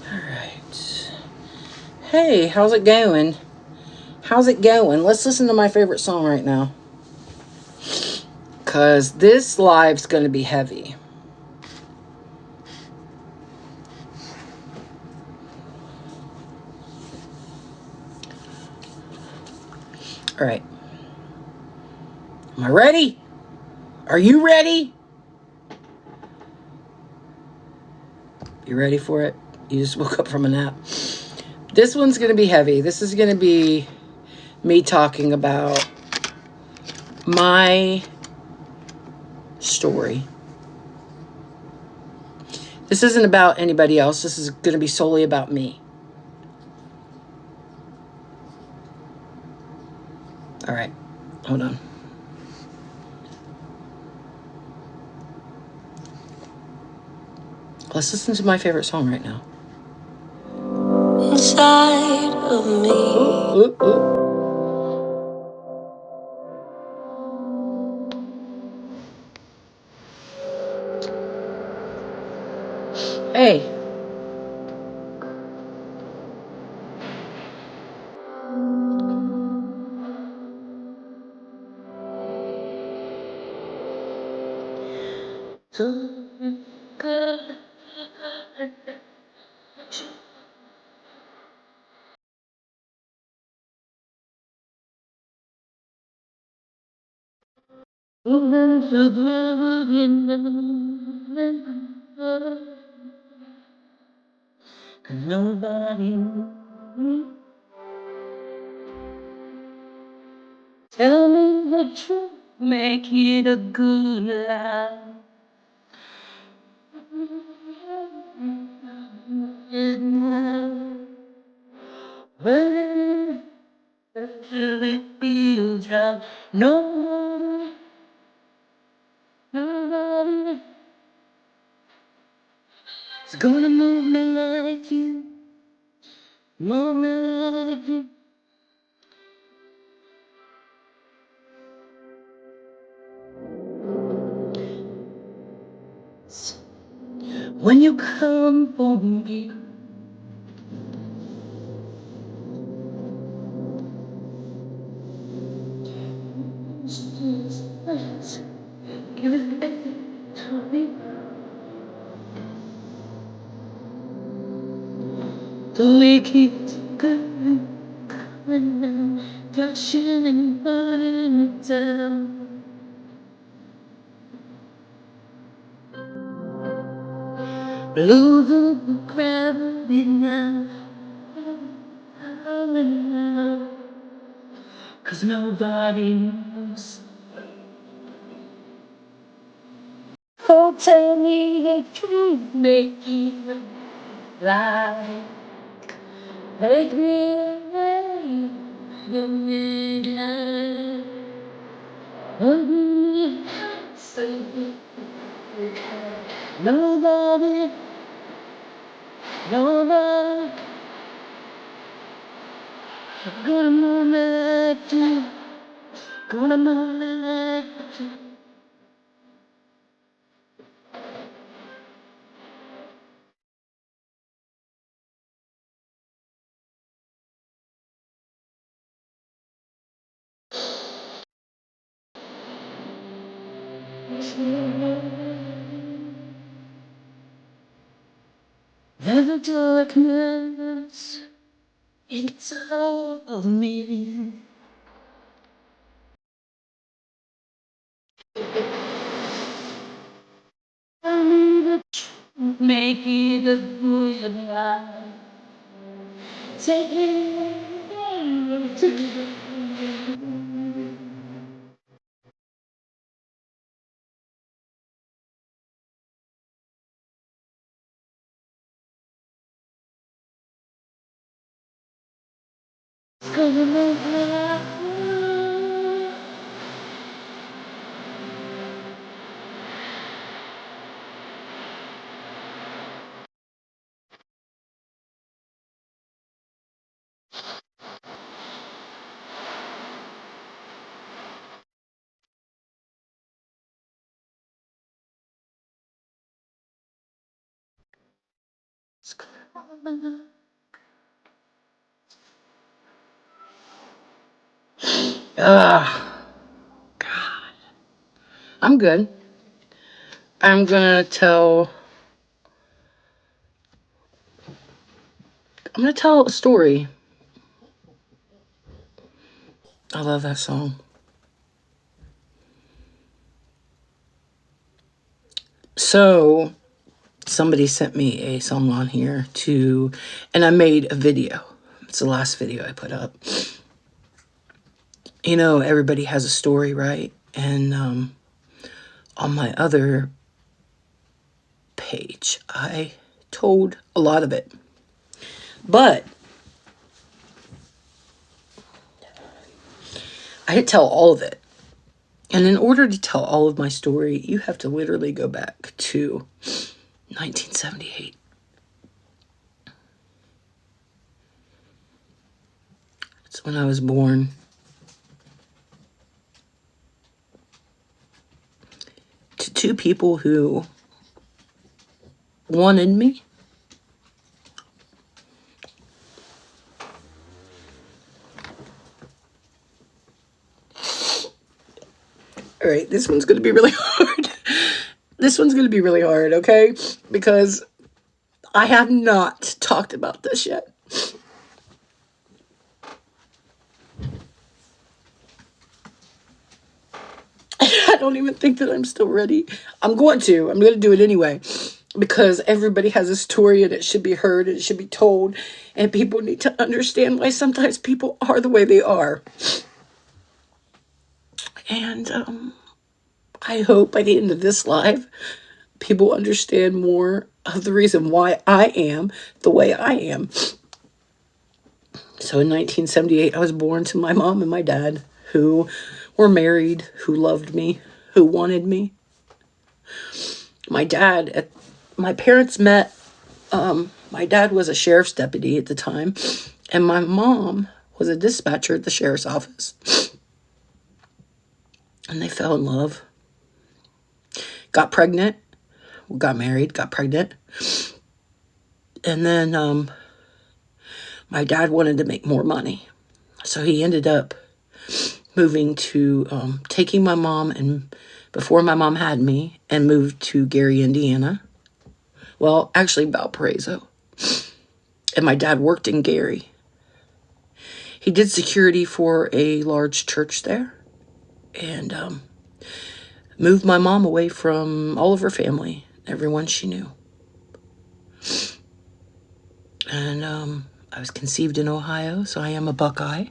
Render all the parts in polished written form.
Alright. Hey, how's it going? How's it going? Let's listen to my favorite song right now. Because this live's going to be heavy. Alright. Am I ready? Are you ready? You ready for it? You just woke up from a nap. This one's going to be heavy. This is going to be me talking about my story. This isn't about anybody else. This is going to be solely about me. All right. Hold on. Let's listen to my favorite song right now. Inside of me. Ooh, ooh, ooh. Hey. Nobody tell me the truth, make it a good life. When it feels right, no, nobody is gonna move me like you, move me like you. When you come for me, give it back to me. The way keeps going, passion and burning down. Losing gravity now, 'cause nobody knows. Oh, tell me that you make it like me, the midnight. Nobody, nobody, gonna move me like you, gonna move me like you. There's a darkness inside of me. I need to make it a good life. Take it to the gonna make me like you. God. I'm good. I'm gonna tell a story. I love that song. So, somebody sent me a song on here and I made a video. It's the last video I put up. You know, everybody has a story, right? And on my other page, I told a lot of it. But I didn't tell all of it. And in order to tell all of my story, you have to literally go back to 1978. It's when I was born. To two people who wanted me. All right, this one's going to be really hard. This one's going to be really hard, okay? Because I have not talked about this yet. I don't even think that I'm still ready. I'm going to do it anyway. Because everybody has a story and it should be heard and it should be told. And people need to understand why sometimes people are the way they are. And I hope by the end of this live, people understand more of the reason why I am the way I am. So in 1978, I was born to my mom and my dad, who were married, who loved me, who wanted me. My parents met. My dad was a sheriff's deputy at the time, and my mom was a dispatcher at the sheriff's office. And they fell in love, got pregnant, got married, got pregnant. And then my dad wanted to make more money. So he ended up moving to, taking my mom, and before my mom had me, and moved to Gary, Indiana. Well, actually Valparaiso. And my dad worked in Gary. He did security for a large church there. And moved my mom away from all of her family, everyone she knew. And I was conceived in Ohio, so I am a Buckeye.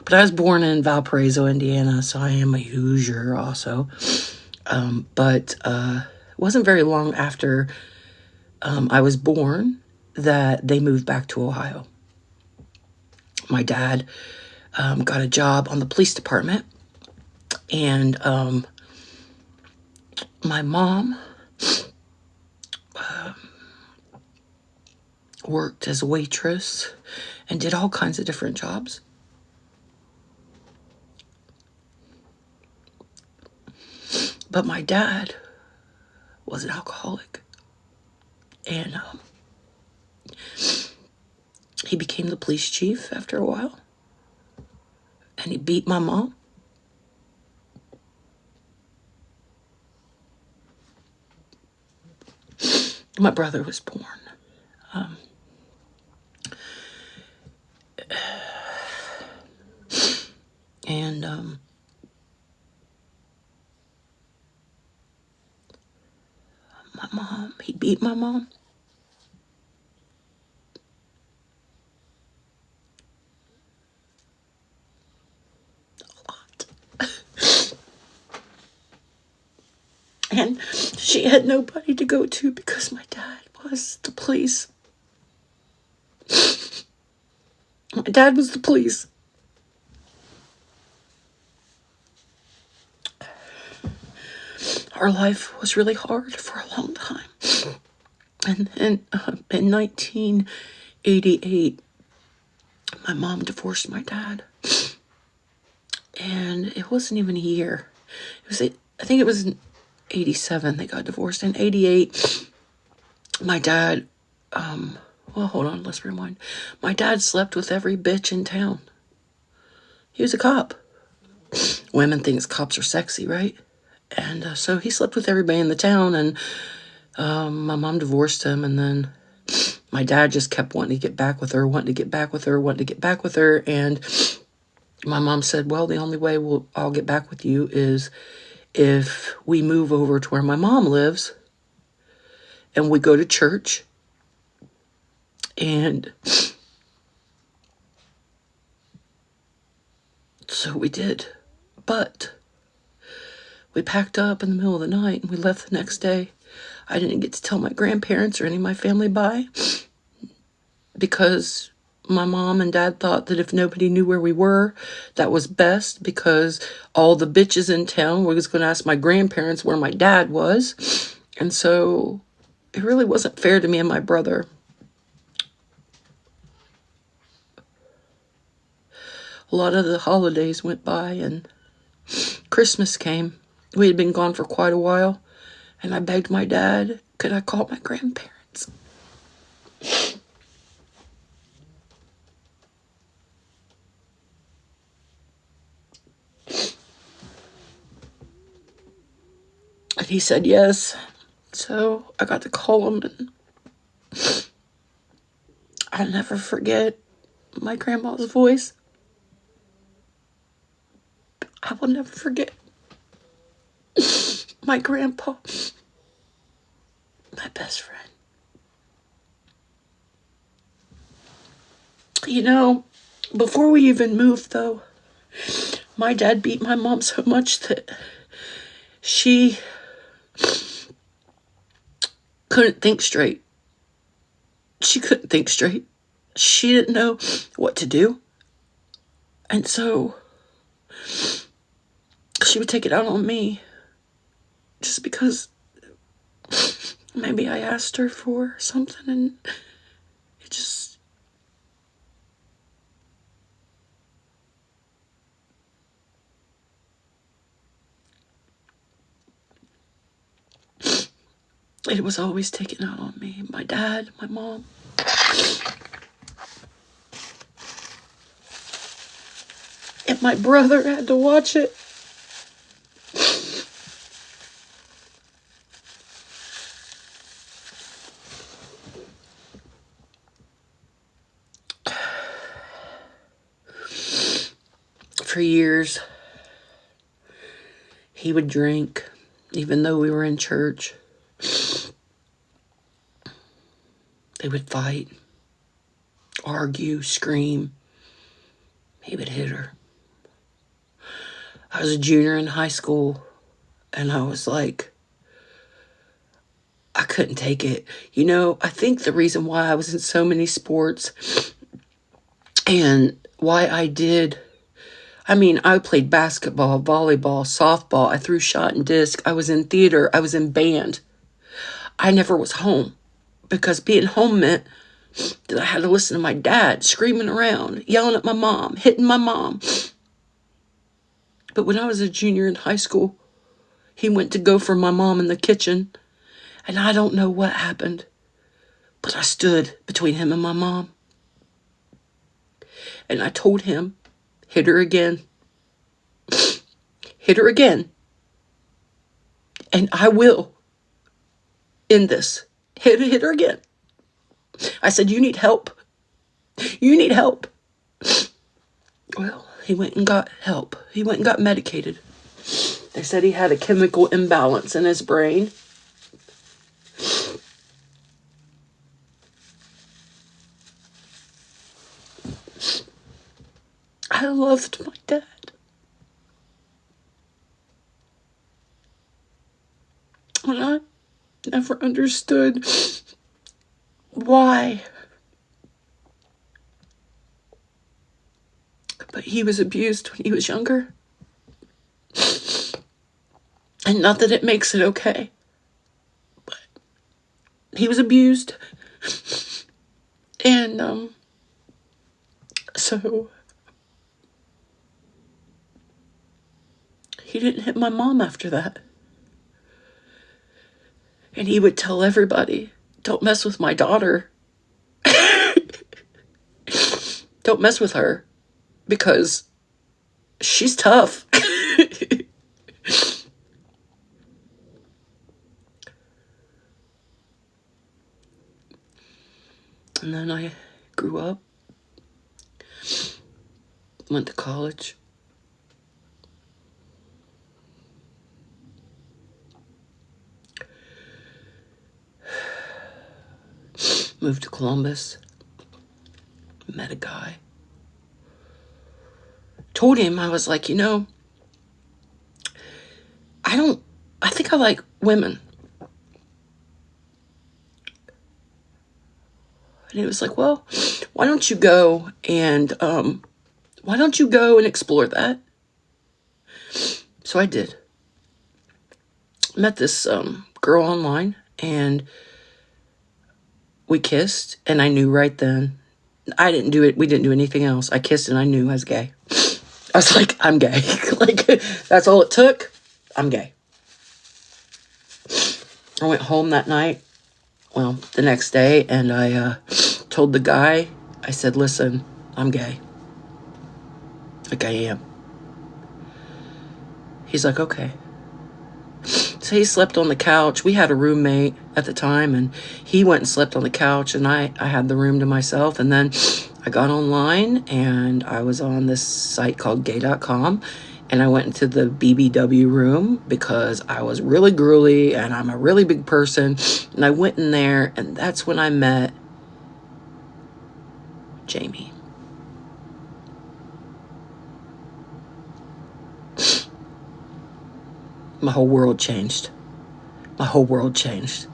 But I was born in Valparaiso, Indiana, so I am a Hoosier also. But it wasn't very long after I was born that they moved back to Ohio. My dad got a job on the police department, and my mom worked as a waitress and did all kinds of different jobs. But my dad was an alcoholic, and he became the police chief after a while, and he beat my mom. My brother was born. And he beat my mom. A lot. And she had nobody to go to because my dad was the police. My dad was the police. Our life was really hard for a long time. And in 1988, my mom divorced my dad. And it wasn't even a year. I think it was in 87 they got divorced. In 88, my dad well, hold on, let's rewind. My dad slept with every bitch in town. He was a cop. Women think cops are sexy, right? And so he slept with everybody in the town, and my mom divorced him, and then my dad just kept wanting to get back with her, and my mom said, well, the only way I'll get back with you is if we move over to where my mom lives, and we go to church, and so we did. But we packed up in the middle of the night, and we left the next day. I didn't get to tell my grandparents or any of my family bye, because my mom and dad thought that if nobody knew where we were, that was best, because all the bitches in town were just going to ask my grandparents where my dad was. And so it really wasn't fair to me and my brother. A lot of the holidays went by, and Christmas came. We had been gone for quite a while, and I begged my dad, could I call my grandparents? And he said yes. So I got to call him, and I'll never forget my grandma's voice. I will never forget my grandpa, my best friend. You know, before we even moved, though, my dad beat my mom so much that she couldn't think straight. She couldn't think straight. She didn't know what to do. And so she would take it out on me, just because maybe I asked her for something, and it just... it was always taken out on me. My dad, my mom. And my brother had to watch it. For years, he would drink, even though we were in church. They would fight, argue, scream. He would hit her. I was a junior in high school, and I was like, I couldn't take it. You know, I think the reason why I was in so many sports and why I played basketball, volleyball, softball. I threw shot and disc. I was in theater. I was in band. I never was home, because being home meant that I had to listen to my dad screaming around, yelling at my mom, hitting my mom. But when I was a junior in high school, he went to go for my mom in the kitchen, and I don't know what happened, but I stood between him and my mom. And I told him, hit her again. Hit her again. And I will end this. Hit her again. I said, you need help. You need help. Well, he went and got help. He went and got medicated. They said he had a chemical imbalance in his brain. I loved my dad. And I never understood why. But he was abused when he was younger. And not that it makes it okay, but he was abused. And so he didn't hit my mom after that. And he would tell everybody, don't mess with my daughter. don't mess with her because she's tough. And then I grew up, went to college. Moved to Columbus. Met a guy. Told him, I was like, I think I like women. And he was like, well, why don't you go and explore that? So I did. Met this girl online, and we kissed, and I knew right then. I didn't do it. We didn't do anything else. I kissed, and I knew I was gay. I was like, I'm gay. Like, that's all it took. I'm gay. I went home that night, well, the next day, and I told the guy, I said, listen, I'm gay. Like, I am. He's like, okay. So he slept on the couch. We had a roommate at the time, and he went and slept on the couch, and I had the room to myself. And then I got online, and I was on this site called gay.com, and I went into the BBW room because I was really girly, and I'm a really big person. And I went in there, and that's when I met Jamie. My whole world changed. My whole world changed.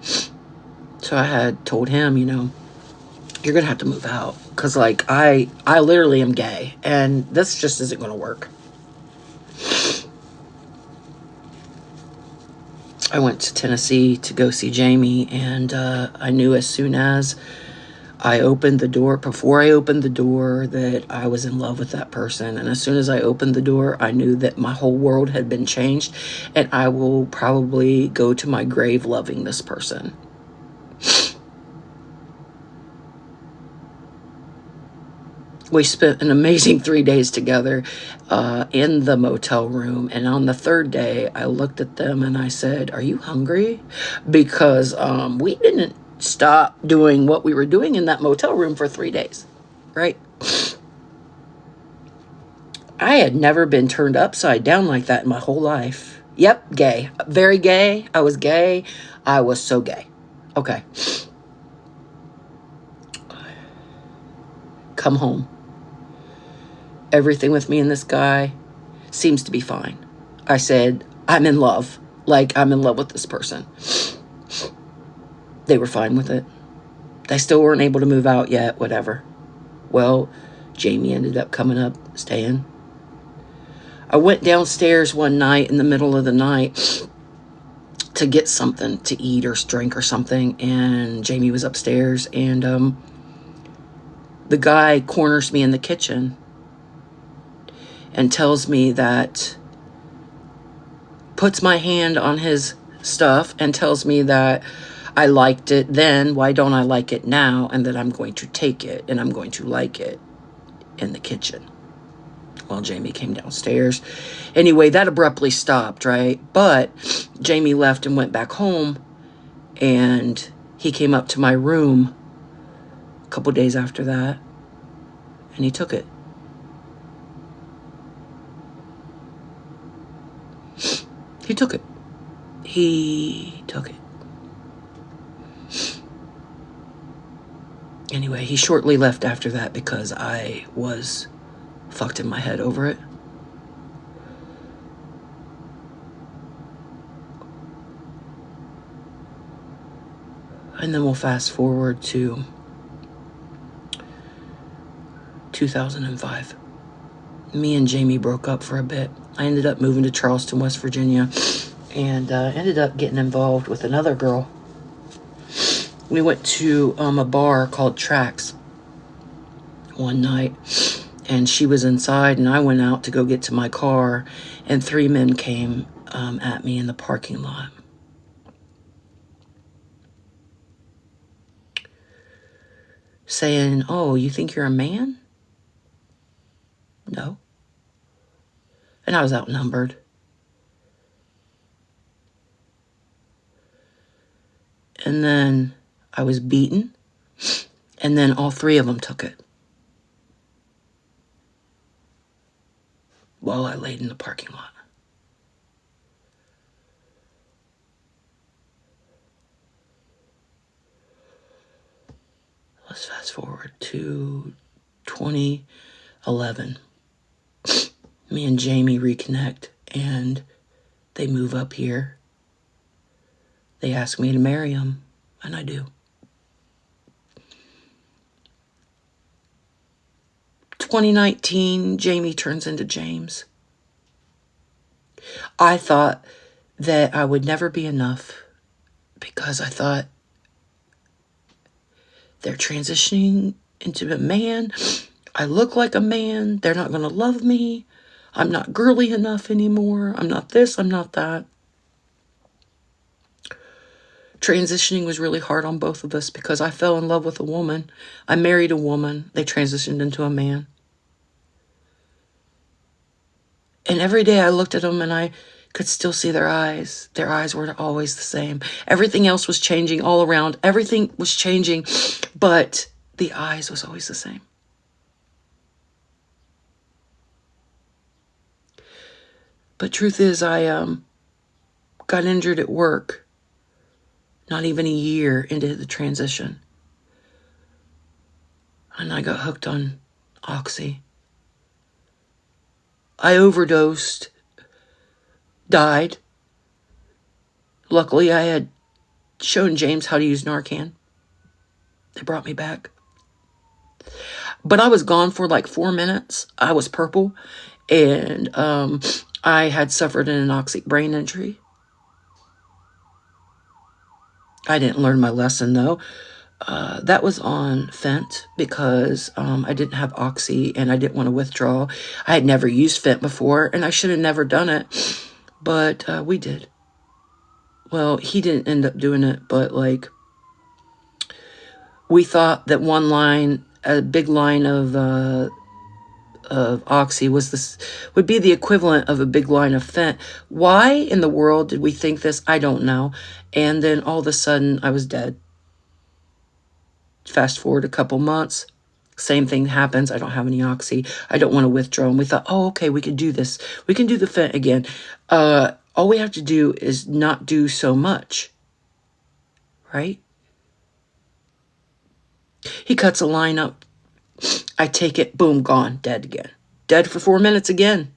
So I had told him, you're going to have to move out. Because, like, I literally am gay. And this just isn't going to work. I went to Tennessee to go see Jamie. And I knew as soon as I opened the door, before I opened the door, that I was in love with that person. And as soon as I opened the door, I knew that my whole world had been changed. And I will probably go to my grave loving this person. We spent an amazing 3 days together in the motel room. And on the third day, I looked at them and I said, are you hungry? Because we didn't stop doing what we were doing in that motel room for 3 days, right? I had never been turned upside down like that in my whole life. Yep, gay. Very gay. I was gay. I was so gay. Okay. Come home. Everything with me and this guy seems to be fine. I said, I'm in love. Like, I'm in love with this person. They were fine with it. They still weren't able to move out yet, whatever. Well, Jamie ended up coming up, staying. I went downstairs one night in the middle of the night to get something to eat or drink or something, and Jamie was upstairs, and the guy corners me in the kitchen and tells me that, puts my hand on his stuff and tells me that I liked it then, why don't I like it now, and that I'm going to take it and I'm going to like it in the kitchen. Well, Jamie came downstairs. Anyway, that abruptly stopped, right? But Jamie left and went back home, and he came up to my room a couple days after that, and he took it. He took it. He took it. Anyway, he shortly left after that because I was fucked in my head over it. And then we'll fast forward to 2005. Me and Jamie broke up for a bit. I ended up moving to Charleston, West Virginia, and ended up getting involved with another girl. We went to a bar called Tracks one night, and she was inside, and I went out to go get to my car, and 3 men came at me in the parking lot. saying, oh, you think you're a man? No. And I was outnumbered. And then I was beaten. And then all three of them took it while I laid in the parking lot. Let's fast forward to 2011. Me and Jamie reconnect, and they move up here. They ask me to marry them, and I do. 2019, Jamie turns into James. I thought that I would never be enough because I thought they're transitioning into a man. I look like a man. They're not going to love me. I'm not girly enough anymore. I'm not this. I'm not that. Transitioning was really hard on both of us because I fell in love with a woman. I married a woman. They transitioned into a man. And every day I looked at them and I could still see their eyes. Their eyes were always the same. Everything else was changing all around. Everything was changing, but the eyes was always the same. But truth is, I got injured at work not even a year into the transition. And I got hooked on Oxy. I overdosed, died. Luckily, I had shown James how to use Narcan. They brought me back. But I was gone for like 4 minutes. I was purple. And I had suffered an anoxic brain injury. I didn't learn my lesson, though. That was on Fent because I didn't have Oxy and I didn't want to withdraw. I had never used Fent before, and I should have never done it. But we did. Well, he didn't end up doing it, but like we thought that one line, a big line of Oxy would be the equivalent of a big line of Fent. Why in the world did we think this? I don't know. And then all of a sudden I was dead. Fast forward a couple months, same thing happens. I don't have any Oxy. I don't want to withdraw. And we thought, oh, okay, we could do this. We can do the Fent again. All we have to do is not do so much, right? He cuts a line up. I take it, boom, gone, dead again. Dead for 4 minutes again.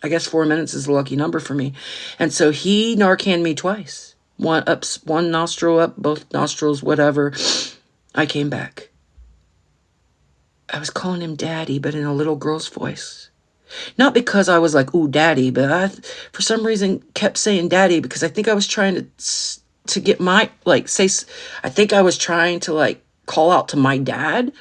I guess 4 minutes is a lucky number for me. And so he Narcaned me twice. One nostril up, both nostrils, whatever. I came back. I was calling him daddy, but in a little girl's voice. Not because I was like, ooh, daddy, but I, for some reason, kept saying daddy because I think I was trying to get my, like, say, I think I was trying to, like, call out to my dad.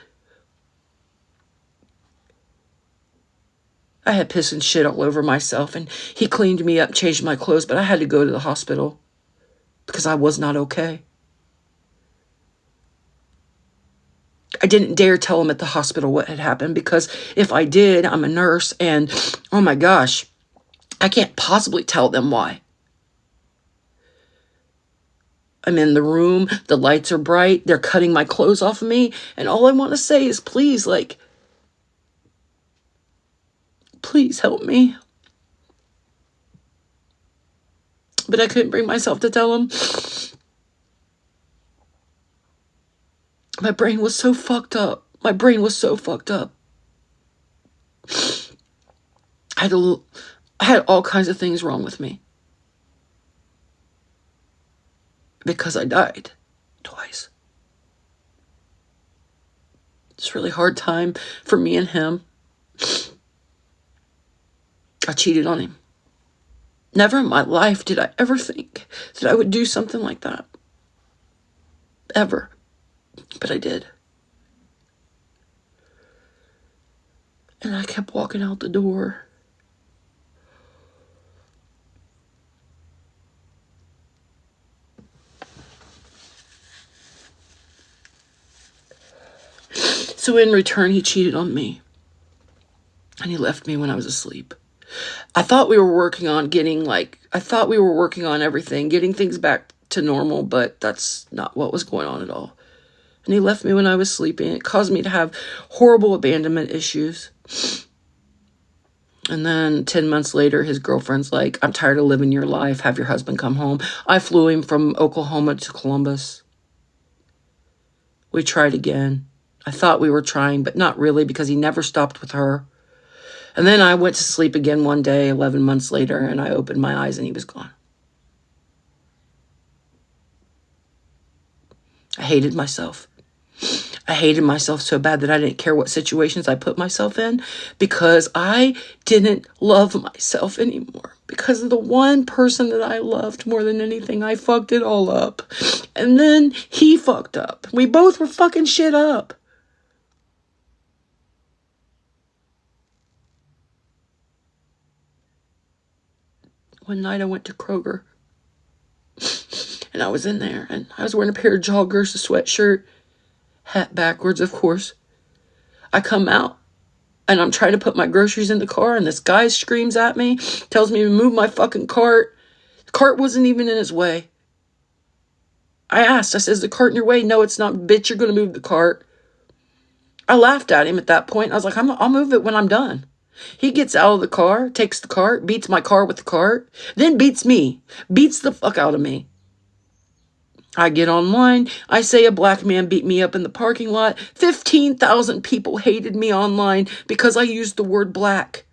I had piss and shit all over myself, and he cleaned me up, changed my clothes, but I had to go to the hospital because I was not okay. I didn't dare tell him at the hospital what had happened because if I did, I'm a nurse, and oh my gosh, I can't possibly tell them why. I'm in the room, the lights are bright, they're cutting my clothes off of me, and all I want to say is please, like, please help me. But I couldn't bring myself to tell him. My brain was so fucked up. My brain was so fucked up. I had all kinds of things wrong with me. Because I died twice. It's a really hard time for me and him. I cheated on him. Never in my life did I ever think that I would do something like that. Ever. But I did. And I kept walking out the door. So in return, he cheated on me. And he left me when I was asleep. I thought we were working on everything, getting things back to normal, but that's not what was going on at all. And he left me when I was sleeping. It caused me to have horrible abandonment issues. And then 10 months later, his girlfriend's like, I'm tired of living your life. Have your husband come home. I flew him from Oklahoma to Columbus. We tried again. I thought we were trying, but not really, because he never stopped with her. And then I went to sleep again one day, 11 months later, and I opened my eyes and he was gone. I hated myself. I hated myself so bad that I didn't care what situations I put myself in, because I didn't love myself anymore. Because of the one person that I loved more than anything, I fucked it all up. And then he fucked up. We both were fucking shit up. One night I went to Kroger. And I was in there, and I was wearing a pair of joggers, a sweatshirt, hat backwards, of course. I come out, and I'm trying to put my groceries in the car, and this guy screams at me, tells me to move my fucking cart. The cart wasn't even in his way. I said, is the cart in your way? No, it's not, bitch, you're going to move the cart. I laughed at him at that point. I was like, I'll move it when I'm done. He gets out of the car, takes the cart, beats my car with the cart, then beats me, beats the fuck out of me. I get online. I say a black man beat me up in the parking lot. 15,000 people hated me online because I used the word black.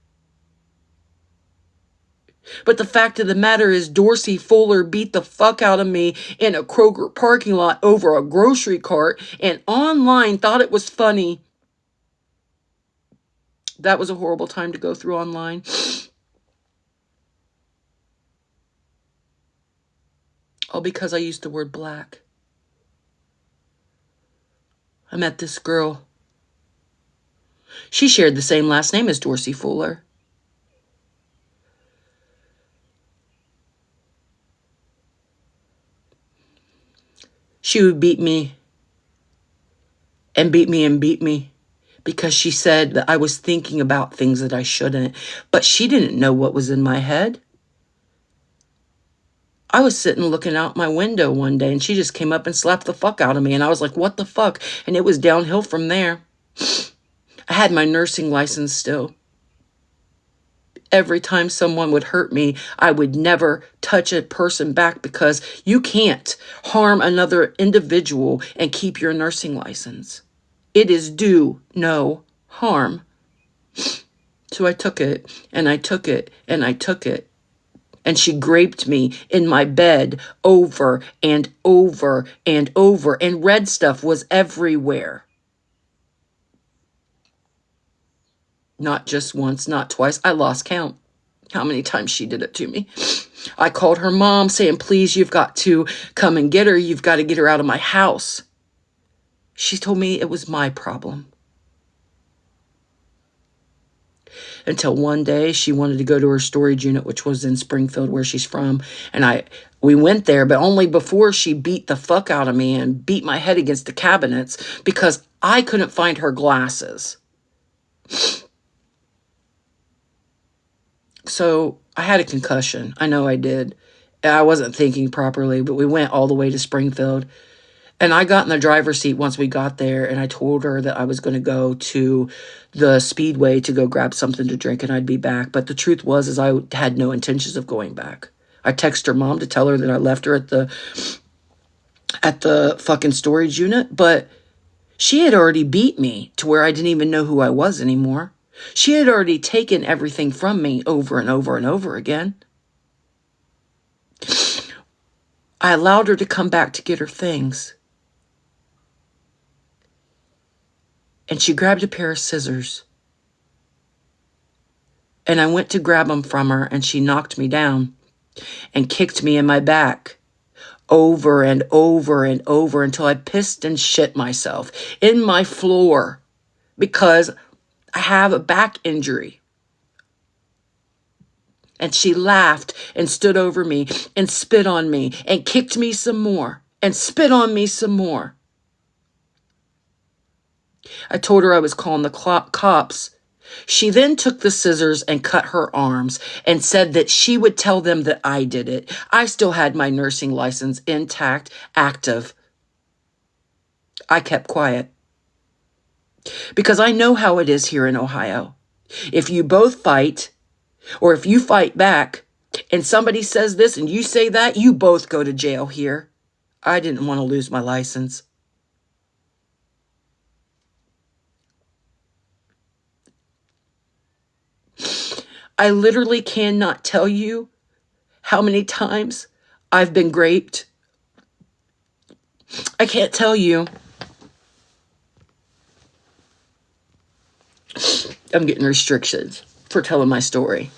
But the fact of the matter is, Dorsey Fuller beat the fuck out of me in a Kroger parking lot over a grocery cart, and online thought it was funny. That was a horrible time to go through online. All because I used the word black. I met this girl. She shared the same last name as Dorsey Fuller. She would beat me and beat me and beat me because she said that I was thinking about things that I shouldn't. But she didn't know what was in my head. I was sitting looking out my window one day, and she just came up and slapped the fuck out of me. And I was like, what the fuck? And it was downhill from there. I had my nursing license still. Every time someone would hurt me, I would never touch a person back, because you can't harm another individual and keep your nursing license. It is do no harm. So I took it, and I took it, and I took it. And she raped me in my bed over and over and over. And red stuff was everywhere. Not just once, not twice. I lost count how many times she did it to me. I called her mom saying, please, you've got to come and get her. You've got to get her out of my house. She told me it was my problem. Until one day she wanted to go to her storage unit, which was in Springfield, where she's from. And we went there, but only before she beat the fuck out of me and beat my head against the cabinets because I couldn't find her glasses. So I had a concussion. I know I did. I wasn't thinking properly, but we went all the way to Springfield. And I got in the driver's seat once we got there, and I told her that I was going to go to the Speedway to go grab something to drink, and I'd be back. But the truth was I had no intentions of going back. I texted her mom to tell her that I left her at the fucking storage unit, but she had already beat me to where I didn't even know who I was anymore. She had already taken everything from me over and over and over again. I allowed her to come back to get her things. And she grabbed a pair of scissors. And I went to grab them from her, and she knocked me down and kicked me in my back over and over and over until I pissed and shit myself in my floor because I have a back injury. And she laughed and stood over me and spit on me and kicked me some more and spit on me some more. I told her I was calling the cops. She then took the scissors and cut her arms and said that she would tell them that I did it. I still had my nursing license intact, active. I kept quiet because I know how it is here in Ohio. If you both fight, or if you fight back and somebody says this and you say that, you both go to jail here. I didn't want to lose my license. I literally cannot tell you how many times I've been raped. I can't tell you. I'm getting restrictions for telling my story.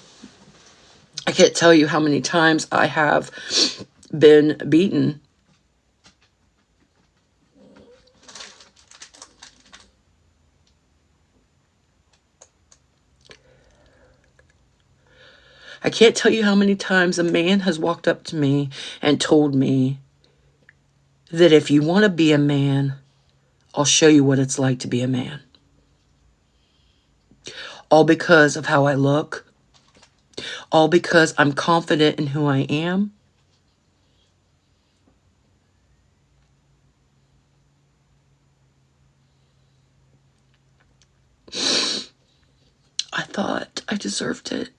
I can't tell you how many times I have been beaten. I can't tell you how many times a man has walked up to me and told me that if you want to be a man, I'll show you what it's like to be a man. All because of how I look. All because I'm confident in who I am. I thought I deserved it.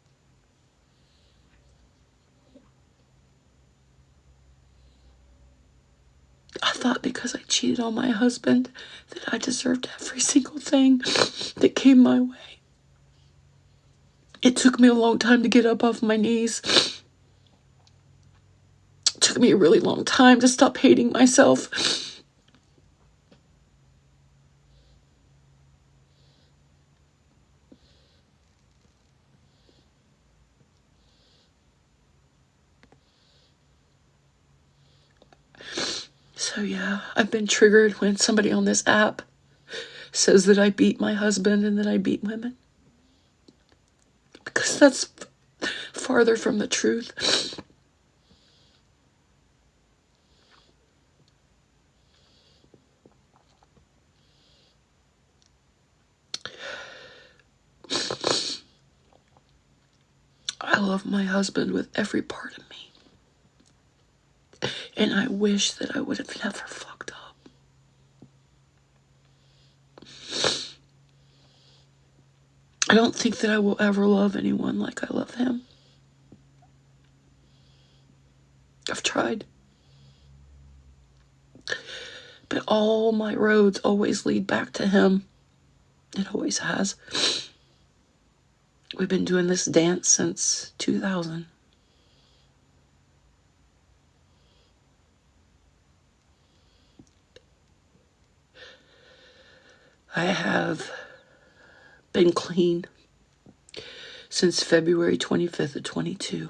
I thought because I cheated on my husband that I deserved every single thing that came my way. It took me a long time to get up off my knees. It took me a really long time to stop hating myself. So yeah, I've been triggered when somebody on this app says that I beat my husband and that I beat women. Because that's farther from the truth. I love my husband with every part of me. And I wish that I would have never fucked up. I don't think that I will ever love anyone like I love him. I've tried. But all my roads always lead back to him. It always has. We've been doing this dance since 2000. I have been clean since February 25th of 22.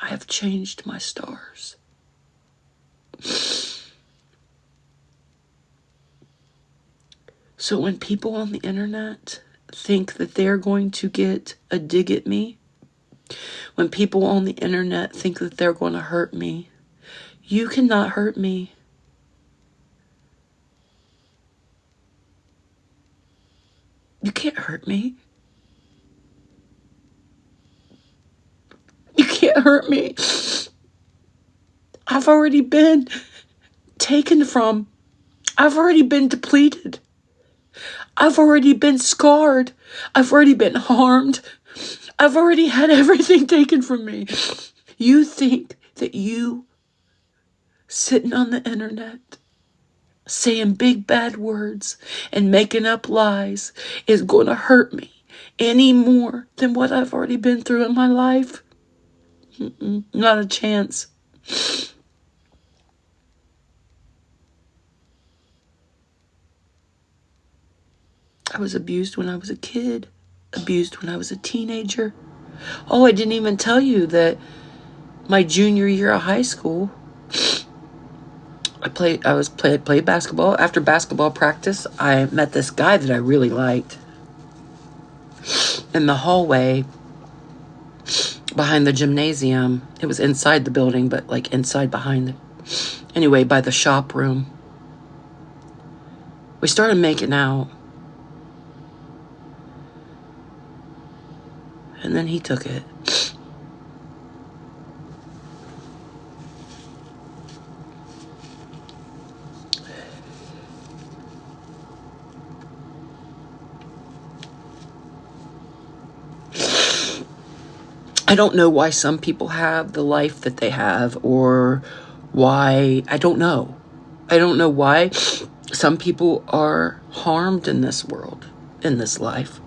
I have changed my stars. So when people on the internet think that they're going to get a dig at me, when people on the internet think that they're going to hurt me, you cannot hurt me. You can't hurt me. You can't hurt me. I've already been taken from. I've already been depleted. I've already been scarred. I've already been harmed. I've already had everything taken from me. You think that you sitting on the internet saying big bad words and making up lies is going to hurt me any more than what I've already been through in my life? Not a chance. I was abused when I was a kid, abused when I was a teenager. Oh, I didn't even tell you that my junior year of high school, I played basketball. After basketball practice, I met this guy that I really liked in the hallway behind the gymnasium. It was inside the building, but like inside behind it. Anyway, by the shop room. We started making out. And then he took it. I don't know why some people have the life that they have, or why, I don't know. I don't know why some people are harmed in this world, in this life.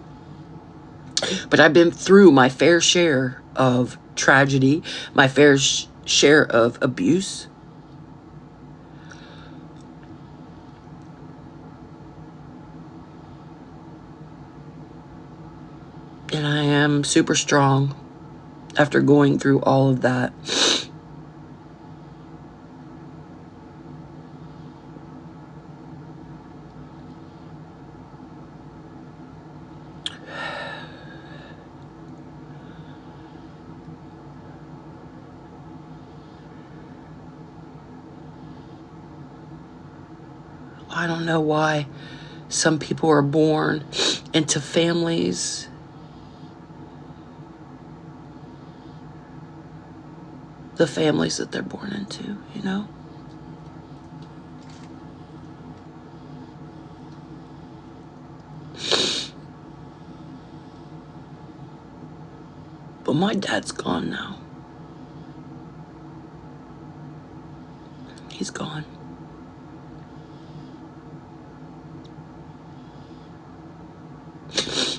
But I've been through my fair share of tragedy, my fair share of abuse. And I am super strong after going through all of that. I don't know why some people are born into families the families that they're born into, you know? But my dad's gone now. He's gone.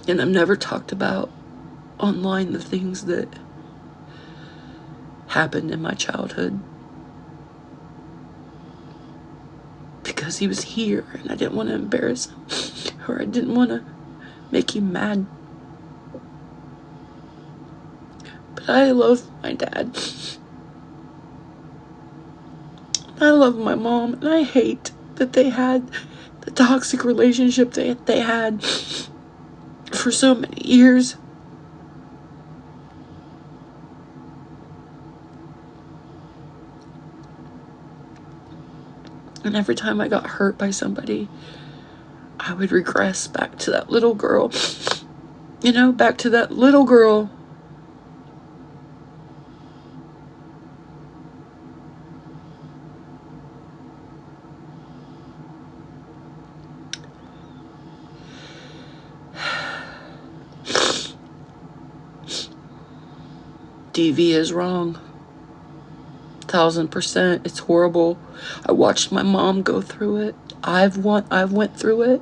And I've never talked about online the things that happened in my childhood. Because he was here and I didn't want to embarrass him. Or I didn't want to make him mad. But I love my dad. I love my mom. And I hate that they had the toxic relationship that they had for so many years. And every time I got hurt by somebody, I would regress back to that little girl. You know, back to that little girl. DV is wrong. 1000%. It's horrible. I watched my mom go through it. I've went through it.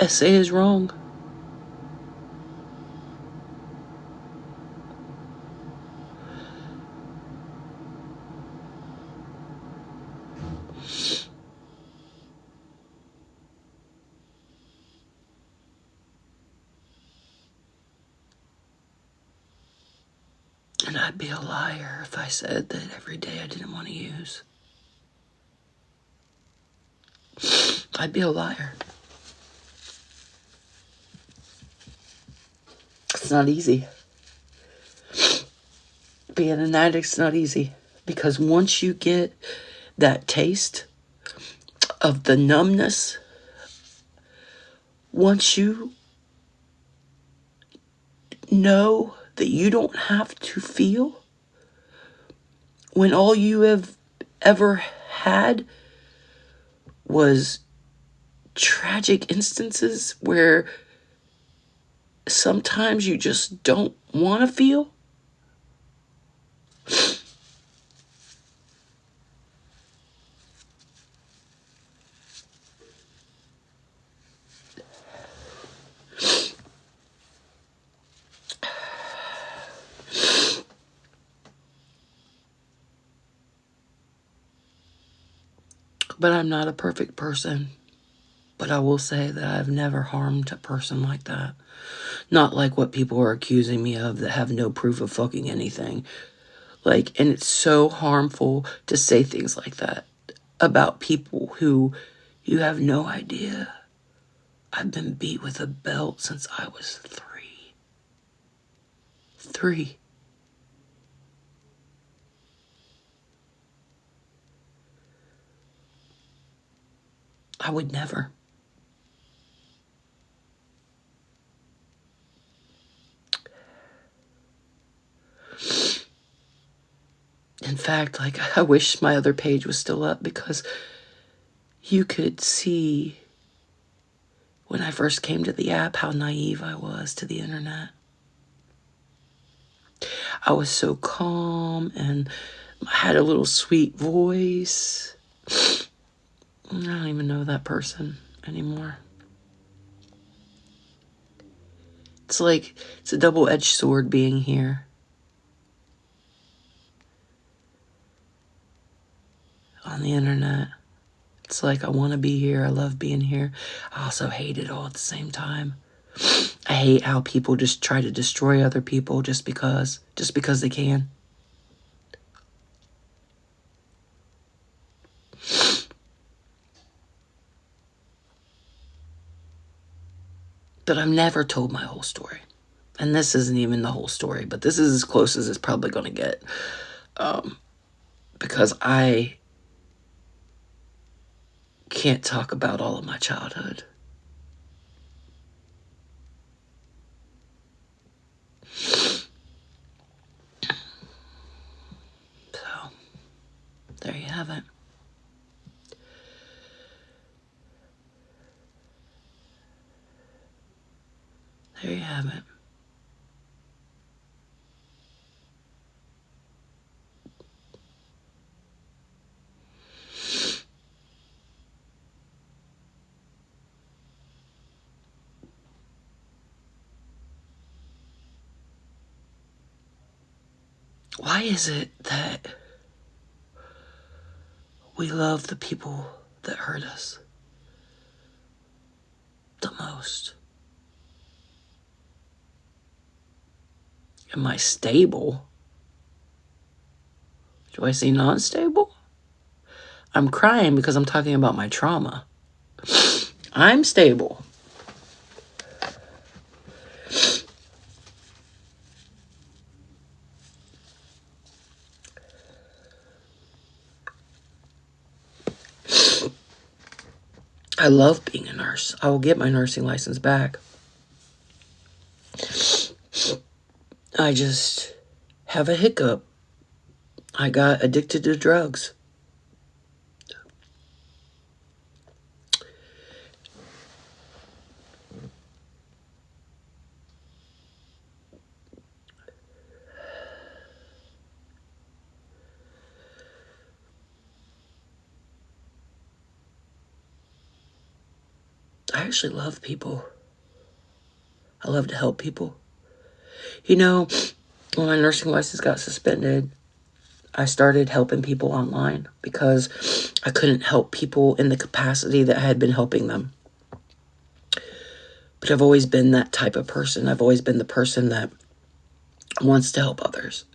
SA is wrong. And I'd be a liar if I said that every day I didn't want to use. I'd be a liar. It's not easy. Being an addict's not easy. Because once you get that taste of the numbness, once you know that you don't have to feel, when all you have ever had was tragic instances where sometimes you just don't want to feel. But I'm not a perfect person. But I will say that I've never harmed a person like that. Not like what people are accusing me of that have no proof of fucking anything. Like, and it's so harmful to say things like that about people who you have no idea. I've been beat with a belt since I was 3. 3. I would never. In fact, like, I wish my other page was still up because you could see when I first came to the app how naive I was to the internet. I was so calm and I had a little sweet voice. I don't even know that person anymore. It's like, it's a double-edged sword being here. On the internet. It's like, I want to be here. I love being here. I also hate it all at the same time. I hate how people just try to destroy other people just because they can. But I've never told my whole story. And this isn't even the whole story, but this is as close as it's probably going to get. Because I can't talk about all of my childhood. So, there you have it. There you have it. Why is it that we love the people that hurt us the most? Am I stable? Do I say non-stable? I'm crying because I'm talking about my trauma. I'm stable. I love being a nurse. I will get my nursing license back. I just have a hiccup. I got addicted to drugs. I actually love people. I love to help people. You know, when my nursing license got suspended, I started helping people online because I couldn't help people in the capacity that I had been helping them. But I've always been that type of person. I've always been the person that wants to help others.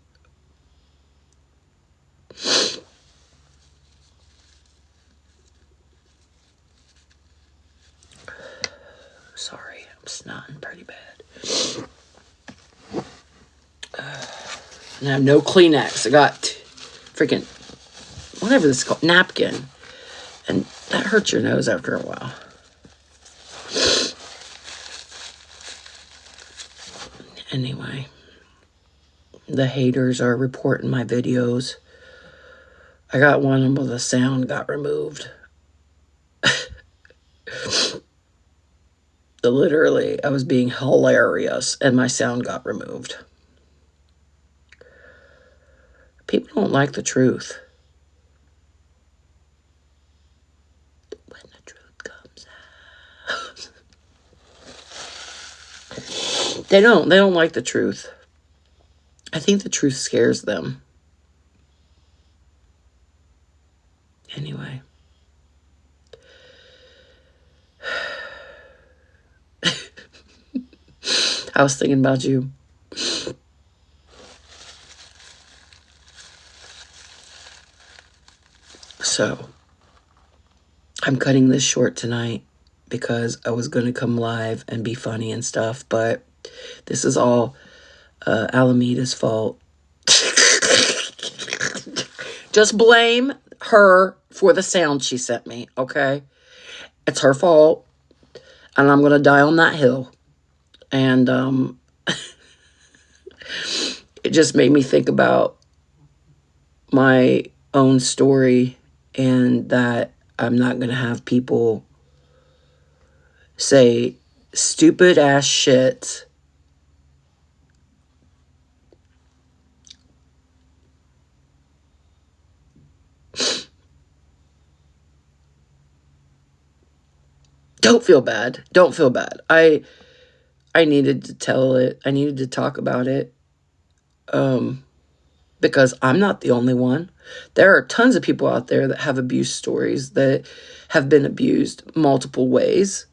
Sorry, I'm snotting pretty bad. And I have no Kleenex. I got freaking, whatever this is called, napkin. And that hurts your nose after a while. Anyway, the haters are reporting my videos. I got one where the sound got removed. Literally, I was being hilarious and my sound got removed. People don't like the truth. When the truth comes out. They don't like the truth. I think the truth scares them. Anyway. I was thinking about you. So, I'm cutting this short tonight because I was going to come live and be funny and stuff, but this is all Alameda's fault. Just blame her for the sound she sent me, okay? It's her fault, and I'm going to die on that hill. And it just made me think about my own story, and that I'm not going to have people say stupid ass shit Don't feel bad. Don't feel bad. I needed to tell it. I needed to talk about it. Because I'm not the only one. There are tons of people out there that have abuse stories, that have been abused multiple ways.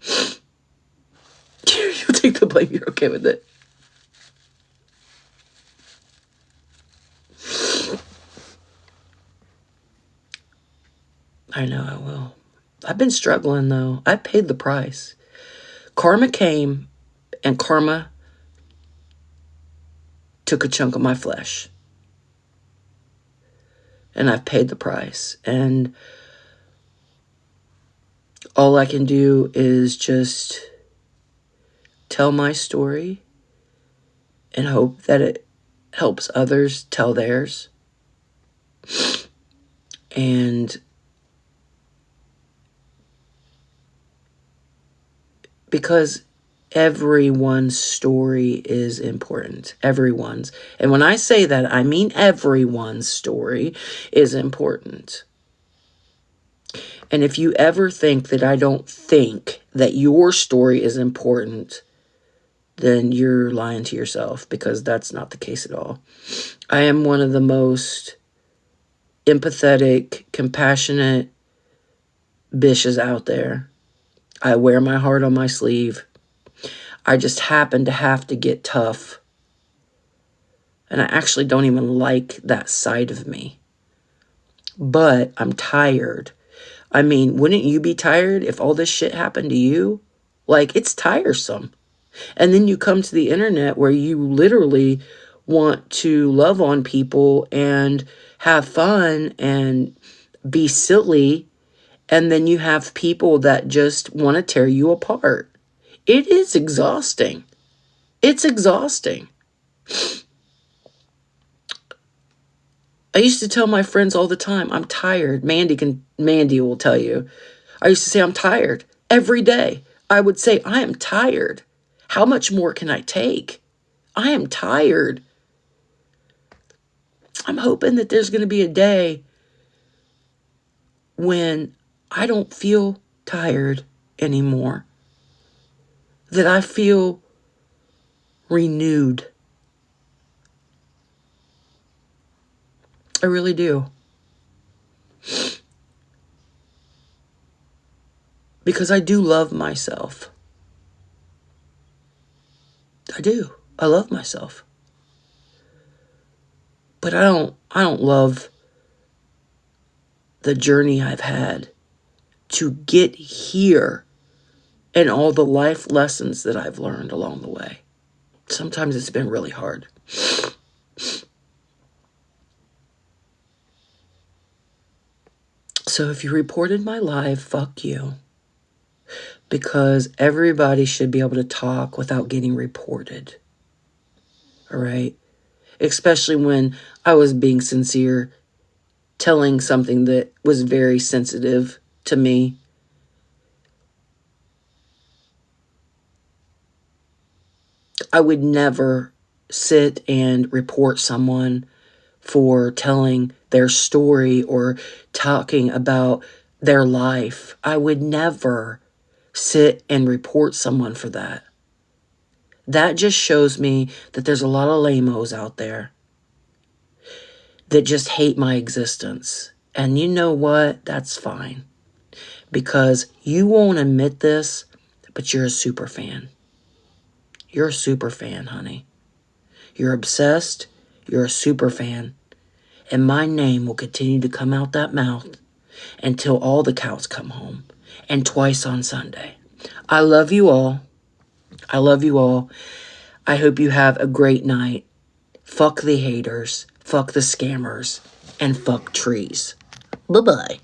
You'll take the blame. You're okay with it. I know I will. I've been struggling, though. I paid the price. Karma came, and karma took a chunk of my flesh. And I've paid the price. And all I can do is just tell my story and hope that it helps others tell theirs. And because everyone's story is important. Everyone's. And when I say that, I mean everyone's story is important. And if you ever think that I don't think that your story is important, then you're lying to yourself, because that's not the case at all. I am one of the most empathetic, compassionate bishes out there. I wear my heart on my sleeve. I just happen to have to get tough. And I actually don't even like that side of me. But I'm tired. I mean, wouldn't you be tired if all this shit happened to you? Like, it's tiresome. And then you come to the internet where you literally want to love on people and have fun and be silly. And then you have people that just want to tear you apart. It is exhausting. It's exhausting. I used to tell my friends all the time, I'm tired. Mandy will tell you. I used to say, I'm tired every day. I would say, I am tired. How much more can I take? I am tired. I'm hoping that there's going to be a day when I don't feel tired anymore. That I feel renewed. I really do. Because I do love myself. I do. I love myself. But I don't love the journey I've had to get here and all the life lessons that I've learned along the way. Sometimes it's been really hard. So if you reported my live, fuck you. Because everybody should be able to talk without getting reported. All right? Especially when I was being sincere, telling something that was very sensitive to me. I would never sit and report someone for telling their story or talking about their life. I would never sit and report someone for that. That just shows me that there's a lot of lame-os out there that just hate my existence. And you know what? That's fine. Because you won't admit this, but you're a super fan. You're a super fan, honey. You're obsessed. You're a super fan. And my name will continue to come out that mouth until all the cows come home. And twice on Sunday. I love you all. I love you all. I hope you have a great night. Fuck the haters. Fuck the scammers. And fuck trees. Bye-bye.